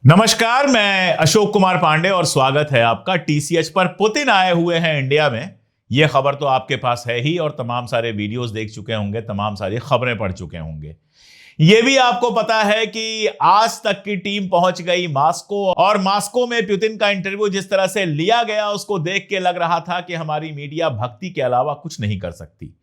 नमस्कार, मैं अशोक कुमार पांडे और स्वागत है आपका टीसीएच पर। पुतिन आए हुए हैं इंडिया में। यह खबर तो आपके पास है ही और तमाम सारे वीडियोस देख चुके होंगे, तमाम सारी खबरें पढ़ चुके होंगे। यह भी आपको पता है कि आज तक की टीम पहुंच गई मास्को और मास्को में पुतिन का इंटरव्यू जिस तरह से लिया गया उसको देख के लग रहा था कि हमारी मीडिया भक्ति के अलावा कुछ नहीं कर सकती।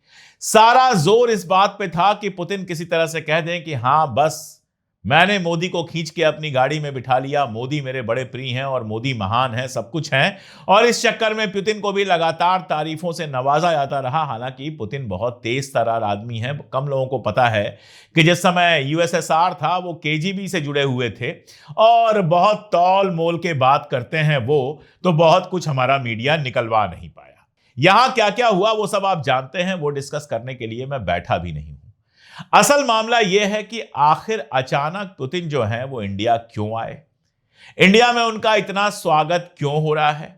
सारा जोर इस बात पे था कि पुतिन किसी तरह से कह दें कि हां बस मैंने मोदी को खींच के अपनी गाड़ी में बिठा लिया, मोदी मेरे बड़े प्रिय हैं और मोदी महान है, सब कुछ है। और इस चक्कर में पुतिन को भी लगातार तारीफों से नवाजा जाता रहा। हालांकि पुतिन बहुत तेज तर्रार आदमी है। कम लोगों को पता है कि जिस समय यूएसएसआर था वो केजीबी से जुड़े हुए थे और बहुत तौल मोल के बात करते हैं वो, तो बहुत कुछ हमारा मीडिया निकलवा नहीं पाया। यहां क्या क्या हुआ वो सब आप जानते हैं, वो डिस्कस करने के लिए मैं बैठा भी नहीं हूं। असल मामला यह है कि आखिर अचानक पुतिन जो है वो इंडिया क्यों आए, इंडिया में उनका इतना स्वागत क्यों हो रहा है।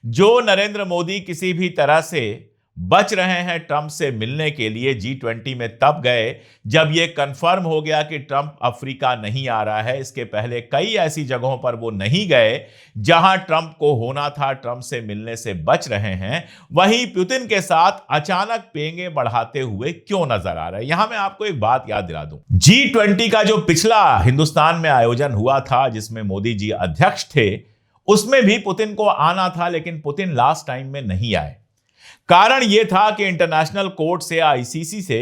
जो नरेंद्र मोदी किसी भी तरह से बच रहे हैं ट्रंप से मिलने के लिए G20 में तब गए जब यह कंफर्म हो गया कि ट्रंप अफ्रीका नहीं आ रहा है। इसके पहले कई ऐसी जगहों पर वो नहीं गए जहां ट्रंप को होना था, ट्रंप से मिलने से बच रहे हैं। वहीं पुतिन के साथ अचानक पेंगे बढ़ाते हुए क्यों नजर आ रहे हैं। यहां मैं आपको एक बात याद दिला दूं, G20 का जो पिछला हिंदुस्तान में आयोजन हुआ था जिसमें मोदी जी अध्यक्ष थे, उसमें भी पुतिन को आना था, लेकिन पुतिन लास्ट टाइम में नहीं आए। कारण यह था कि इंटरनेशनल कोर्ट से, आईसीसी से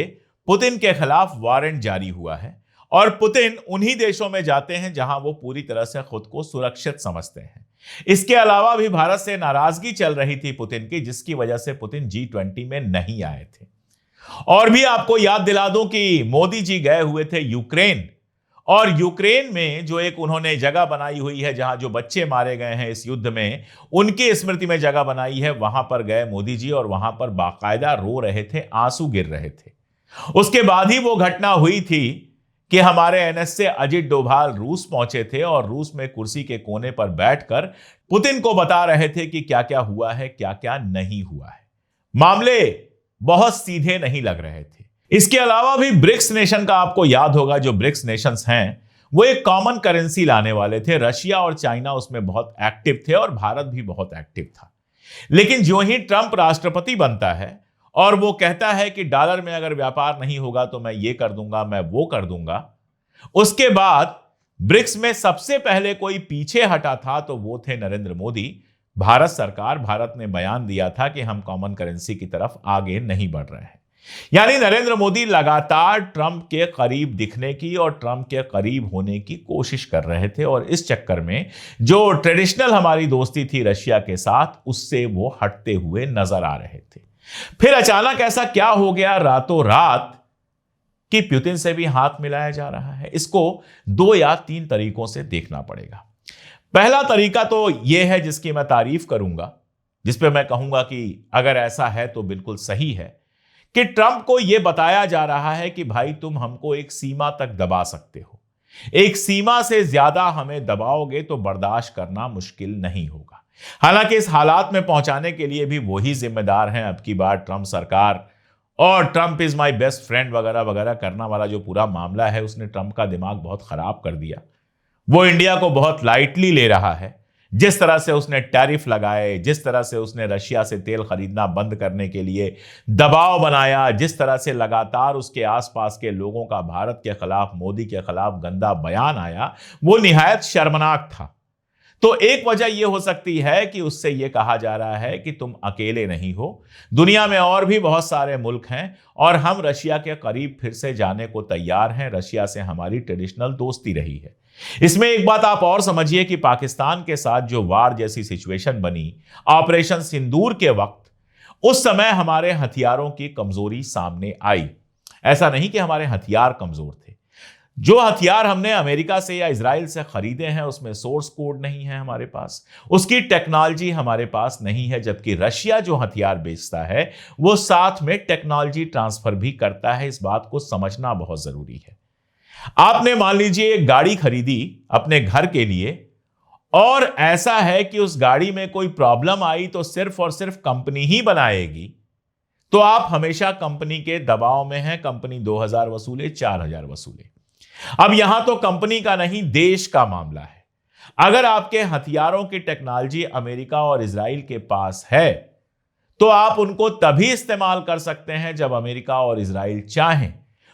पुतिन के खिलाफ वारंट जारी हुआ है और पुतिन उन्हीं देशों में जाते हैं जहां वो पूरी तरह से खुद को सुरक्षित समझते हैं। इसके अलावा भी भारत से नाराजगी चल रही थी पुतिन की, जिसकी वजह से पुतिन G20 में नहीं आए थे। और भी आपको याद दिला दूं कि मोदी जी गए हुए थे यूक्रेन, और यूक्रेन में जो एक उन्होंने जगह बनाई हुई है जहां जो बच्चे मारे गए हैं इस युद्ध में, उनकी स्मृति में जगह बनाई है, वहां पर गए मोदी जी और वहां पर बाकायदा रो रहे थे, आंसू गिर रहे थे। उसके बाद ही वो घटना हुई थी कि हमारे एनएस से अजित डोभाल रूस पहुंचे थे और रूस में कुर्सी के कोने पर बैठकर पुतिन को बता रहे थे कि क्या क्या हुआ है, क्या क्या नहीं हुआ है। मामले बहुत सीधे नहीं लग रहे थे। इसके अलावा भी ब्रिक्स नेशन का आपको याद होगा, जो ब्रिक्स नेशंस हैं वो एक कॉमन करेंसी लाने वाले थे। रशिया और चाइना उसमें बहुत एक्टिव थे और भारत भी बहुत एक्टिव था। लेकिन जो ही ट्रंप राष्ट्रपति बनता है और वो कहता है कि डॉलर में अगर व्यापार नहीं होगा तो मैं ये कर दूंगा, मैं वो कर दूंगा, उसके बाद ब्रिक्स में सबसे पहले कोई पीछे हटा था तो वो थे नरेंद्र मोदी। भारत सरकार, भारत ने बयान दिया था कि हम कॉमन करेंसी की तरफ आगे नहीं बढ़ रहे हैं। यानी नरेंद्र मोदी लगातार ट्रंप के करीब दिखने की और ट्रंप के करीब होने की कोशिश कर रहे थे और इस चक्कर में जो ट्रेडिशनल हमारी दोस्ती थी रशिया के साथ, उससे वो हटते हुए नजर आ रहे थे। फिर अचानक ऐसा क्या हो गया रातों रात कि पुतिन से भी हाथ मिलाया जा रहा है। इसको 2 या 3 तरीकों से देखना पड़ेगा। पहला तरीका तो यह है जिसकी मैं तारीफ करूंगा, जिस पे मैं कहूंगा कि अगर ऐसा है तो बिल्कुल सही है, कि ट्रंप को यह बताया जा रहा है कि भाई तुम हमको एक सीमा तक दबा सकते हो, एक सीमा से ज्यादा हमें दबाओगे तो बर्दाश्त करना मुश्किल नहीं होगा। हालांकि इस हालात में पहुंचाने के लिए भी वही जिम्मेदार हैं अब की बार ट्रंप सरकार, और Trump is my best friend वगैरह वगैरह करना वाला जो पूरा मामला है, उसने ट्रंप का दिमाग बहुत खराब कर दिया। वो इंडिया को बहुत लाइटली ले रहा है। जिस तरह से उसने टैरिफ लगाए, जिस तरह से उसने रशिया से तेल खरीदना बंद करने के लिए दबाव बनाया, जिस तरह से लगातार उसके आसपास के लोगों का भारत के खिलाफ, मोदी के खिलाफ गंदा बयान आया, वो निहायत शर्मनाक था। तो एक वजह यह हो सकती है कि उससे यह कहा जा रहा है कि तुम अकेले नहीं हो, दुनिया में और भी बहुत सारे मुल्क हैं और हम रशिया के करीब फिर से जाने को तैयार हैं। रशिया से हमारी ट्रेडिशनल दोस्ती रही है। इसमें एक बात आप और समझिए कि पाकिस्तान के साथ जो वार जैसी सिचुएशन बनी ऑपरेशन सिंदूर के वक्त, उस समय हमारे हथियारों की कमजोरी सामने आई। ऐसा नहीं कि हमारे हथियार कमजोर थे। जो हथियार हमने अमेरिका से या इजराइल से खरीदे हैं उसमें सोर्स कोड नहीं है हमारे पास, उसकी टेक्नोलॉजी हमारे पास नहीं है, जबकि रशिया जो हथियार बेचता है वो साथ में टेक्नोलॉजी ट्रांसफर भी करता है। इस बात को समझना बहुत जरूरी है। आपने मान लीजिए एक गाड़ी खरीदी अपने घर के लिए और ऐसा है कि उस गाड़ी में कोई प्रॉब्लम आई तो सिर्फ और सिर्फ कंपनी ही बनाएगी, तो आप हमेशा कंपनी के दबाव में हैं। कंपनी 2000 वसूले, 4000 वसूले। अब यहां तो कंपनी का नहीं, देश का मामला है। अगर आपके हथियारों की टेक्नोलॉजी अमेरिका और इजराइल के पास है तो आप उनको तभी इस्तेमाल कर सकते हैं जब अमेरिका और इजराइल चाहें,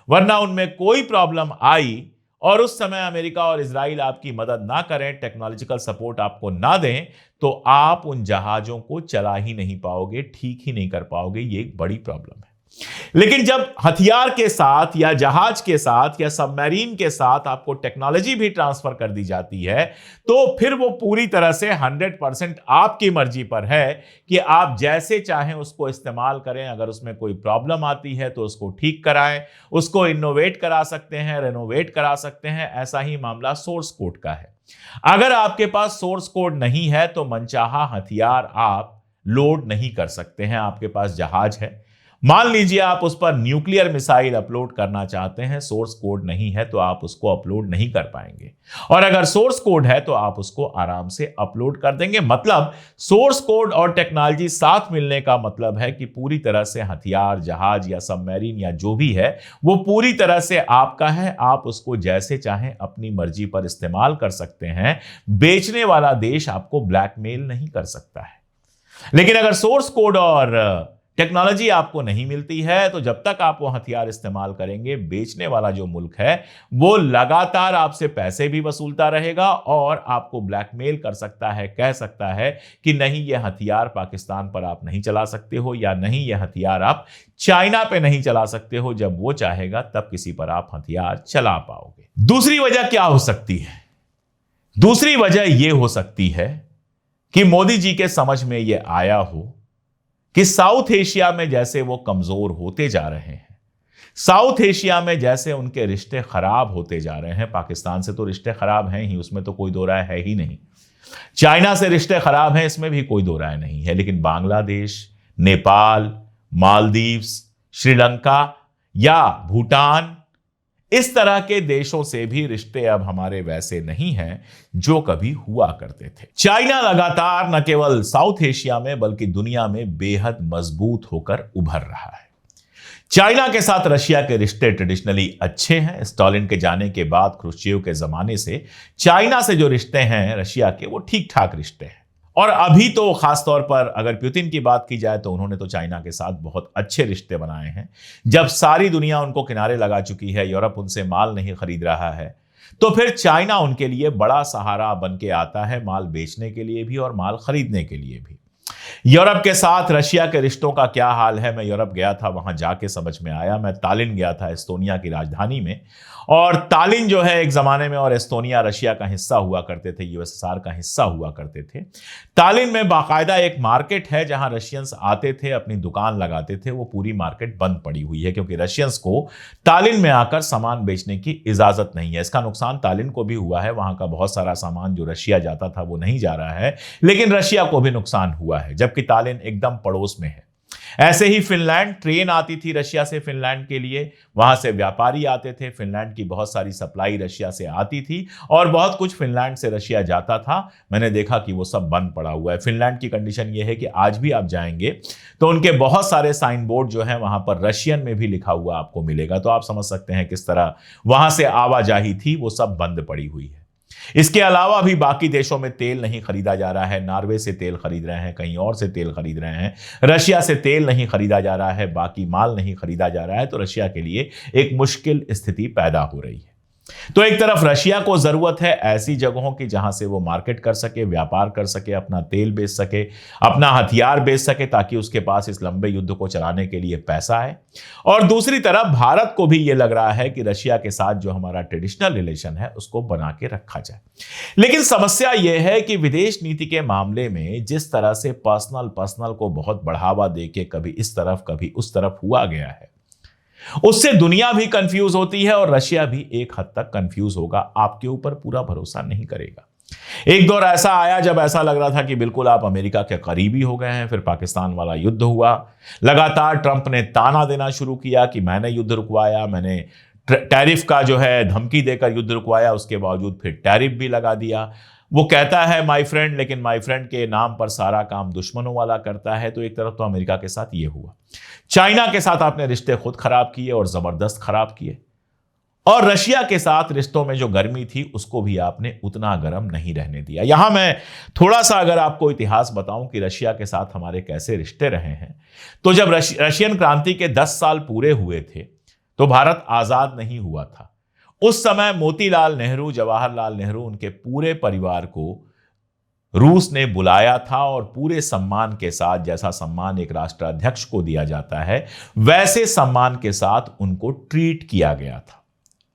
वरना उनमें कोई प्रॉब्लम आई और उस समय अमेरिका और इजराइल आपकी मदद ना करें, टेक्नोलॉजिकल सपोर्ट आपको ना दें, तो आप उन जहाजों को चला ही नहीं पाओगे, ठीक ही नहीं कर पाओगे। ये एक बड़ी प्रॉब्लम है। लेकिन जब हथियार के साथ या जहाज के साथ या सबमरीन के साथ आपको टेक्नोलॉजी भी ट्रांसफर कर दी जाती है, तो फिर वो पूरी तरह से 100% आपकी मर्जी पर है कि आप जैसे चाहें उसको इस्तेमाल करें। अगर उसमें कोई प्रॉब्लम आती है तो उसको ठीक कराएं, उसको इनोवेट करा सकते हैं, रेनोवेट करा सकते हैं। ऐसा ही मामला सोर्स कोड का है। अगर आपके पास सोर्स कोड नहीं है तो मनचाहा हथियार आप लोड नहीं कर सकते हैं। आपके पास जहाज है, मान लीजिए आप उस पर न्यूक्लियर मिसाइल अपलोड करना चाहते हैं, सोर्स कोड नहीं है तो आप उसको अपलोड नहीं कर पाएंगे, और अगर सोर्स कोड है तो आप उसको आराम से अपलोड कर देंगे। मतलब सोर्स कोड और टेक्नोलॉजी साथ मिलने का मतलब है कि पूरी तरह से हथियार, जहाज या सबमरीन या जो भी है वो पूरी तरह से आपका है। आप उसको जैसे चाहें अपनी मर्जी पर इस्तेमाल कर सकते हैं। बेचने वाला देश आपको ब्लैकमेल नहीं कर सकता है। लेकिन अगर सोर्स कोड और टेक्नोलॉजी आपको नहीं मिलती है तो जब तक आप वो हथियार इस्तेमाल करेंगे, बेचने वाला जो मुल्क है वो लगातार आपसे पैसे भी वसूलता रहेगा और आपको ब्लैकमेल कर सकता है, कह सकता है कि नहीं ये हथियार पाकिस्तान पर आप नहीं चला सकते हो, या नहीं ये हथियार आप चाइना पे नहीं चला सकते हो। जब वो चाहेगा तब किसी पर आप हथियार चला पाओगे। दूसरी वजह क्या हो सकती है? दूसरी वजह यह हो सकती है कि मोदी जी के समझ में यह आया हो कि साउथ एशिया में जैसे वो कमजोर होते जा रहे हैं, साउथ एशिया में जैसे उनके रिश्ते खराब होते जा रहे हैं। पाकिस्तान से तो रिश्ते खराब हैं ही, उसमें तो कोई दो राय है ही नहीं। चाइना से रिश्ते खराब हैं, इसमें भी कोई दो राय नहीं है। लेकिन बांग्लादेश, नेपाल, मालदीव्स, श्रीलंका या भूटान, इस तरह के देशों से भी रिश्ते अब हमारे वैसे नहीं हैं जो कभी हुआ करते थे। चाइना लगातार न केवल साउथ एशिया में बल्कि दुनिया में बेहद मजबूत होकर उभर रहा है। चाइना के साथ रशिया के रिश्ते ट्रेडिशनली अच्छे हैं। स्टालिन के जाने के बाद क्रुश्चेव के जमाने से चाइना से जो रिश्ते हैं रशिया के, वो ठीक ठाक रिश्ते हैं। और अभी तो खासतौर पर अगर पुतिन की बात की जाए तो उन्होंने तो चाइना के साथ बहुत अच्छे रिश्ते बनाए हैं। जब सारी दुनिया उनको किनारे लगा चुकी है, यूरोप उनसे माल नहीं खरीद रहा है, तो फिर चाइना उनके लिए बड़ा सहारा बन के आता है, माल बेचने के लिए भी और माल खरीदने के लिए भी। यूरोप के साथ रशिया के रिश्तों का क्या हाल है, मैं यूरोप गया था, वहां जाके समझ में आया। मैं तालिन गया था, एस्टोनिया की राजधानी में, और तालिन जो है एक जमाने में, और एस्टोनिया रशिया का हिस्सा हुआ करते थे, यूएसएसआर का हिस्सा हुआ करते थे। तालिन में बाकायदा एक मार्केट है जहां रशियंस आते थे, अपनी दुकान लगाते थे। वो पूरी मार्केट बंद पड़ी हुई है क्योंकि रशियंस को तालिन में आकर सामान बेचने की इजाजत नहीं है। इसका नुकसान तालिन को भी हुआ है, वहां का बहुत सारा सामान जो रशिया जाता था वो नहीं जा रहा है, लेकिन रशिया को भी नुकसान हुआ है, जबकि तालिन एकदम पड़ोस में है। ऐसे ही फिनलैंड, ट्रेन आती थी रशिया से फिनलैंड के लिए, वहां से व्यापारी आते थे, फिनलैंड की बहुत सारी सप्लाई रशिया से आती थी और बहुत कुछ फिनलैंड से रशिया जाता था। मैंने देखा कि वो सब बंद पड़ा हुआ है। फिनलैंड की कंडीशन ये है कि आज भी आप जाएंगे तो उनके बहुत सारे साइन बोर्ड जो है वहां पर रशियन में भी लिखा हुआ आपको मिलेगा। तो आप समझ सकते हैं किस तरह वहां से आवाजाही थी, वो सब बंद पड़ी हुई है। इसके अलावा भी बाकी देशों में तेल नहीं खरीदा जा रहा है। नॉर्वे से तेल खरीद रहे हैं, कहीं और से तेल खरीद रहे हैं। रशिया से तेल नहीं खरीदा जा रहा है, बाकी माल नहीं खरीदा जा रहा है। तो रशिया के लिए एक मुश्किल स्थिति पैदा हो रही है। तो एक तरफ रशिया को जरूरत है ऐसी जगहों की जहां से वो मार्केट कर सके, व्यापार कर सके, अपना तेल बेच सके, अपना हथियार बेच सके, ताकि उसके पास इस लंबे युद्ध को चलाने के लिए पैसा है। और दूसरी तरफ भारत को भी यह लग रहा है कि रशिया के साथ जो हमारा ट्रेडिशनल रिलेशन है उसको बना के रखा जाए। लेकिन समस्या यह है कि विदेश नीति के मामले में जिस तरह से पर्सनल को बहुत बढ़ावा देके कभी इस तरफ कभी उस तरफ हुआ गया है, उससे दुनिया भी कंफ्यूज होती है और रशिया भी एक हद तक कंफ्यूज होगा, आपके ऊपर पूरा भरोसा नहीं करेगा। एक दौर ऐसा आया जब ऐसा लग रहा था कि बिल्कुल आप अमेरिका के करीबी हो गए हैं। फिर पाकिस्तान वाला युद्ध हुआ, लगातार ट्रंप ने ताना देना शुरू किया कि मैंने युद्ध रुकवाया, मैंने टैरिफ का जो है धमकी देकर युद्ध रुकवाया, उसके बावजूद फिर टैरिफ भी लगा दिया। वो कहता है माय फ्रेंड, लेकिन माय फ्रेंड के नाम पर सारा काम दुश्मनों वाला करता है। तो एक तरफ तो अमेरिका के साथ ये हुआ, चाइना के साथ आपने रिश्ते खुद खराब किए और जबरदस्त खराब किए, और रशिया के साथ रिश्तों में जो गर्मी थी उसको भी आपने उतना गर्म नहीं रहने दिया। यहां मैं थोड़ा सा अगर आपको इतिहास बताऊं कि रशिया के साथ हमारे कैसे रिश्ते रहे हैं, तो जब रशियन क्रांति के 10 साल पूरे हुए थे तो भारत आजाद नहीं हुआ था। उस समय मोतीलाल नेहरू, जवाहरलाल नेहरू, उनके पूरे परिवार को रूस ने बुलाया था और पूरे सम्मान के साथ, जैसा सम्मान एक राष्ट्राध्यक्ष को दिया जाता है वैसे सम्मान के साथ उनको ट्रीट किया गया था।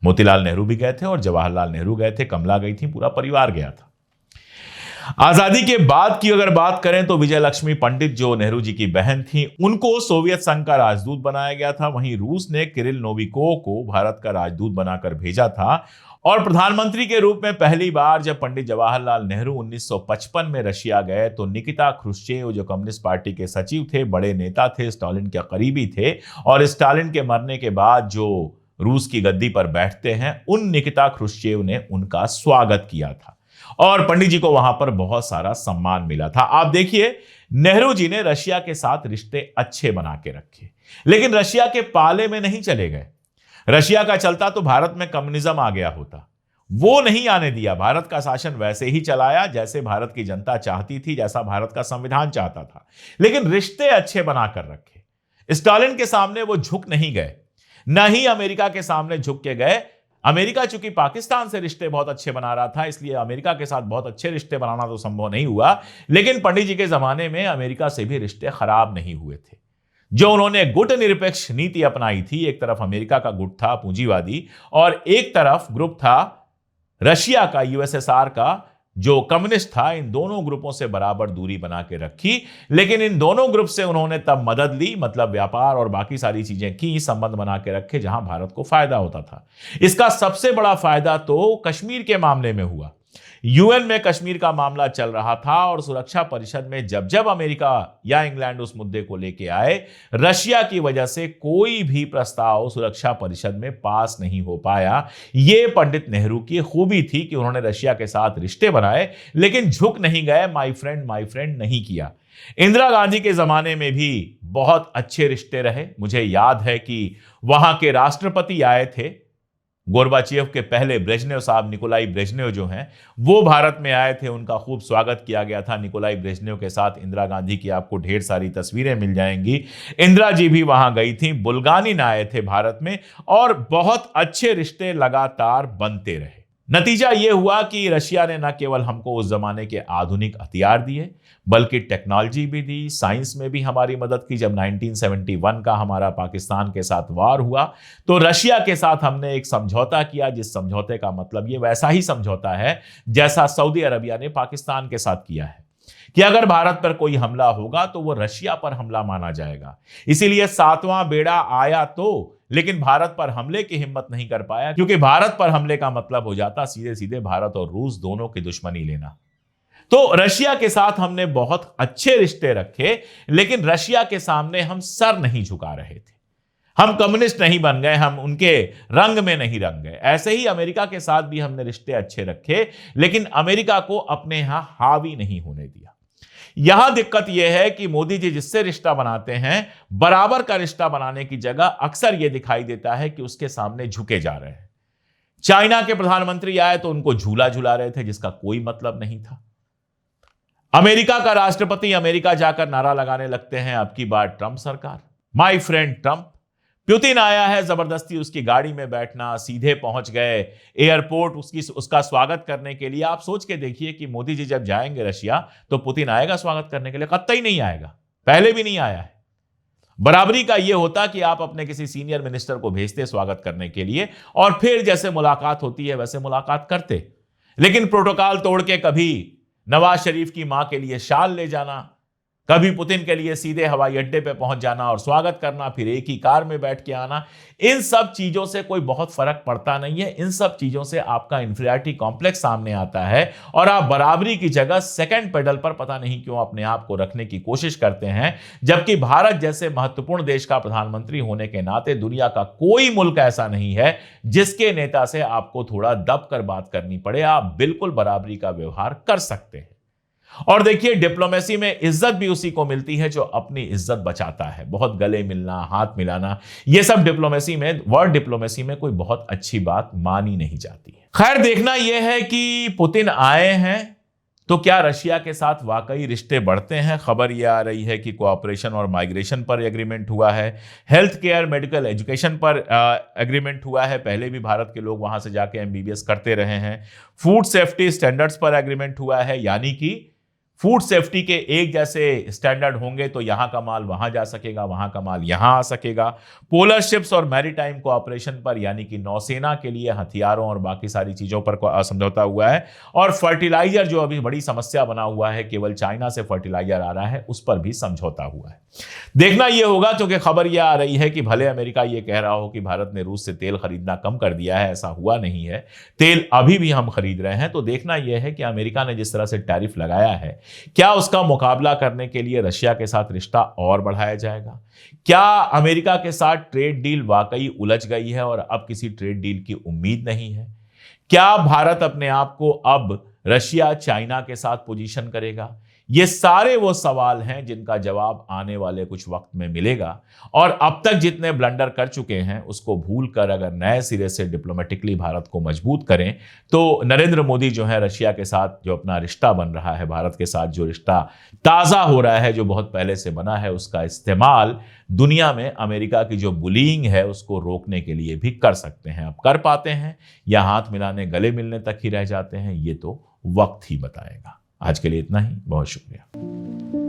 मोतीलाल नेहरू भी गए थे और जवाहरलाल नेहरू गए थे, कमला गई थी, पूरा परिवार गया था। आजादी के बाद की अगर बात करें तो विजय लक्ष्मी पंडित, जो नेहरू जी की बहन थी, उनको सोवियत संघ का राजदूत बनाया गया था। वहीं रूस ने किरिल नोविकोव को भारत का राजदूत बनाकर भेजा था। और प्रधानमंत्री के रूप में पहली बार जब पंडित जवाहरलाल नेहरू 1955 में रशिया गए तो निकिता ख्रुश्चेव, जो कम्युनिस्ट पार्टी के सचिव थे, बड़े नेता थे, स्टालिन के करीबी थे, और स्टालिन के मरने के बाद जो रूस की गद्दी पर बैठते हैं, उन निकिता ख्रुश्चेव ने उनका स्वागत किया था और पंडित जी को वहां पर बहुत सारा सम्मान मिला था। आप देखिए, नेहरू जी ने रशिया के साथ रिश्ते अच्छे बना के रखे, लेकिन रशिया के पाले में नहीं चले गए। रशिया का चलता तो भारत में कम्युनिज्म आ गया होता, वो नहीं आने दिया। भारत का शासन वैसे ही चलाया जैसे भारत की जनता चाहती थी, जैसा भारत का संविधान चाहता था, लेकिन रिश्ते अच्छे बनाकर रखे। स्टालिन के सामने वो झुक नहीं गए, न ही अमेरिका के सामने झुक के गए। अमेरिका चूंकि पाकिस्तान से रिश्ते बहुत अच्छे बना रहा था, इसलिए अमेरिका के साथ बहुत अच्छे रिश्ते बनाना तो संभव नहीं हुआ, लेकिन पंडित जी के जमाने में अमेरिका से भी रिश्ते खराब नहीं हुए थे। जो उन्होंने गुट निरपेक्ष नीति अपनाई थी, एक तरफ अमेरिका का गुट था पूंजीवादी और एक तरफ ग्रुप था रशिया का, यूएसएसआर का, जो कम्युनिस्ट था। इन दोनों ग्रुपों से बराबर दूरी बना के रखी, लेकिन इन दोनों ग्रुप से उन्होंने तब मदद ली, मतलब व्यापार और बाकी सारी चीजें की, संबंध बना के रखे जहां भारत को फायदा होता था। इसका सबसे बड़ा फायदा तो कश्मीर के मामले में हुआ। यूएन में कश्मीर का मामला चल रहा था और सुरक्षा परिषद में जब जब अमेरिका या इंग्लैंड उस मुद्दे को लेके आए, रशिया की वजह से कोई भी प्रस्ताव सुरक्षा परिषद में पास नहीं हो पाया। यह पंडित नेहरू की खूबी थी कि उन्होंने रशिया के साथ रिश्ते बनाए, लेकिन झुक नहीं गए, माय फ्रेंड नहीं किया। इंदिरा गांधी के जमाने में भी बहुत अच्छे रिश्ते रहे। मुझे याद है कि वहां के राष्ट्रपति आए थे, गोरबाचेव के पहले ब्रेजनेव साहब, निकोलाई ब्रेजनेव जो हैं, वो भारत में आए थे, उनका खूब स्वागत किया गया था। निकोलाई ब्रेजनेव के साथ इंदिरा गांधी की आपको ढेर सारी तस्वीरें मिल जाएंगी। इंदिरा जी भी वहां गई थी, बुल्गानिन आए थे भारत में, और बहुत अच्छे रिश्ते लगातार बनते रहे। नतीजा यह हुआ कि रशिया ने न केवल हमको उस जमाने के आधुनिक हथियार दिए, बल्कि टेक्नोलॉजी भी दी, साइंस में भी हमारी मदद की। जब 1971 का हमारा पाकिस्तान के साथ वार हुआ तो रशिया के साथ हमने एक समझौता किया, जिस समझौते का मतलब ये वैसा ही समझौता है जैसा सऊदी अरबिया ने पाकिस्तान के साथ किया है कि अगर भारत पर कोई हमला होगा तो वो रशिया पर हमला माना जाएगा। इसीलिए 7वां बेड़ा आया तो, लेकिन भारत पर हमले की हिम्मत नहीं कर पाया, क्योंकि भारत पर हमले का मतलब हो जाता सीधे सीधे भारत और रूस दोनों की दुश्मनी लेना। तो रशिया के साथ हमने बहुत अच्छे रिश्ते रखे, लेकिन रशिया के सामने हम सर नहीं झुका रहे थे। हम कम्युनिस्ट नहीं बन गए, हम उनके रंग में नहीं रंग गए। ऐसे ही अमेरिका के साथ भी हमने रिश्ते अच्छे रखे, लेकिन अमेरिका को अपने यहां हावी नहीं होने दिया। यहां दिक्कत यह है कि मोदी जी जिससे रिश्ता बनाते हैं, बराबर का रिश्ता बनाने की जगह अक्सर यह दिखाई देता है कि उसके सामने झुके जा रहे हैं। चाइना के प्रधानमंत्री आए तो उनको झूला झुला रहे थे, जिसका कोई मतलब नहीं था। अमेरिका का राष्ट्रपति अमेरिका जाकर नारा लगाने लगते हैं, अब की बार ट्रंप सरकार, माय फ्रेंड ट्रंप। पुतिन आया है, जबरदस्ती उसकी गाड़ी में बैठना, सीधे पहुंच गए एयरपोर्ट उसका स्वागत करने के लिए। आप सोच के देखिए कि मोदी जी जब जाएंगे रशिया तो पुतिन आएगा स्वागत करने के लिए? कतई नहीं आएगा, पहले भी नहीं आया है। बराबरी का यह होता कि आप अपने किसी सीनियर मिनिस्टर को भेजते स्वागत करने के लिए और फिर जैसे मुलाकात होती है वैसे मुलाकात करते, लेकिन प्रोटोकॉल तोड़ के कभी नवाज शरीफ की मां के लिए शाल ले जाना, कभी पुतिन के लिए सीधे हवाई अड्डे पे पहुंच जाना और स्वागत करना, फिर एक ही कार में बैठ के आना, इन सब चीजों से कोई बहुत फर्क पड़ता नहीं है। इन सब चीजों से आपका इंफीरियरिटी कॉम्प्लेक्स सामने आता है और आप बराबरी की जगह सेकंड पेडल पर पता नहीं क्यों अपने आप को रखने की कोशिश करते हैं, जबकि भारत जैसे महत्वपूर्ण देश का प्रधानमंत्री होने के नाते दुनिया का कोई मुल्क ऐसा नहीं है जिसके नेता से आपको थोड़ा दब कर बात करनी पड़े। आप बिल्कुल बराबरी का व्यवहार कर सकते हैं। और देखिए, डिप्लोमेसी में इज्जत भी उसी को मिलती है जो अपनी इज्जत बचाता है। बहुत गले मिलना, हाथ मिलाना, यह सब डिप्लोमेसी में, वर्ड डिप्लोमेसी में कोई बहुत अच्छी बात मानी नहीं जाती है। खैर, देखना यह है कि पुतिन आए हैं तो क्या रशिया के साथ वाकई रिश्ते बढ़ते हैं। खबर यह आ रही है कि कोऑपरेशन और माइग्रेशन पर एग्रीमेंट हुआ है, हेल्थ केयर, मेडिकल एजुकेशन पर एग्रीमेंट हुआ है। पहले भी भारत के लोग वहां से जाके एमबीबीएस करते रहे हैं। फूड सेफ्टी स्टैंडर्ड्स पर एग्रीमेंट हुआ है, यानी कि फूड सेफ्टी के एक जैसे स्टैंडर्ड होंगे तो यहां का माल वहां जा सकेगा, वहां का माल यहां आ सकेगा। पोलर शिप्स और मैरीटाइम कोऑपरेशन पर, यानी कि नौसेना के लिए हथियारों और बाकी सारी चीजों पर समझौता हुआ है। और फर्टिलाइजर, जो अभी बड़ी समस्या बना हुआ है, केवल चाइना से फर्टिलाइजर आ रहा है, उस पर भी समझौता हुआ है। देखना यह होगा, क्योंकि खबर यह आ रही है कि भले अमेरिका यह कह रहा हो कि भारत ने रूस से तेल खरीदना कम कर दिया है, ऐसा हुआ नहीं है। तेल अभी भी हम खरीद रहे हैं। तो देखना यह है कि अमेरिका ने जिस तरह से टैरिफ लगाया है, क्या उसका मुकाबला करने के लिए रशिया के साथ रिश्ता और बढ़ाया जाएगा। क्या अमेरिका के साथ ट्रेड डील वाकई उलझ गई है और अब किसी ट्रेड डील की उम्मीद नहीं है। क्या भारत अपने आप को अब रशिया, चाइना के साथ पोजीशन करेगा। ये सारे वो सवाल हैं जिनका जवाब आने वाले कुछ वक्त में मिलेगा। और अब तक जितने ब्लंडर कर चुके हैं उसको भूलकर अगर नए सिरे से डिप्लोमेटिकली भारत को मजबूत करें, तो नरेंद्र मोदी जो है, रशिया के साथ जो अपना रिश्ता बन रहा है, भारत के साथ जो रिश्ता ताज़ा हो रहा है, जो बहुत पहले से बना है, उसका इस्तेमाल दुनिया में अमेरिका की जो बुलिंग है उसको रोकने के लिए भी कर सकते हैं। अब कर पाते हैं या हाथ मिलाने, गले मिलने तक ही रह जाते हैं, ये तो वक्त ही बताएगा। आज के लिए इतना ही। बहुत शुक्रिया।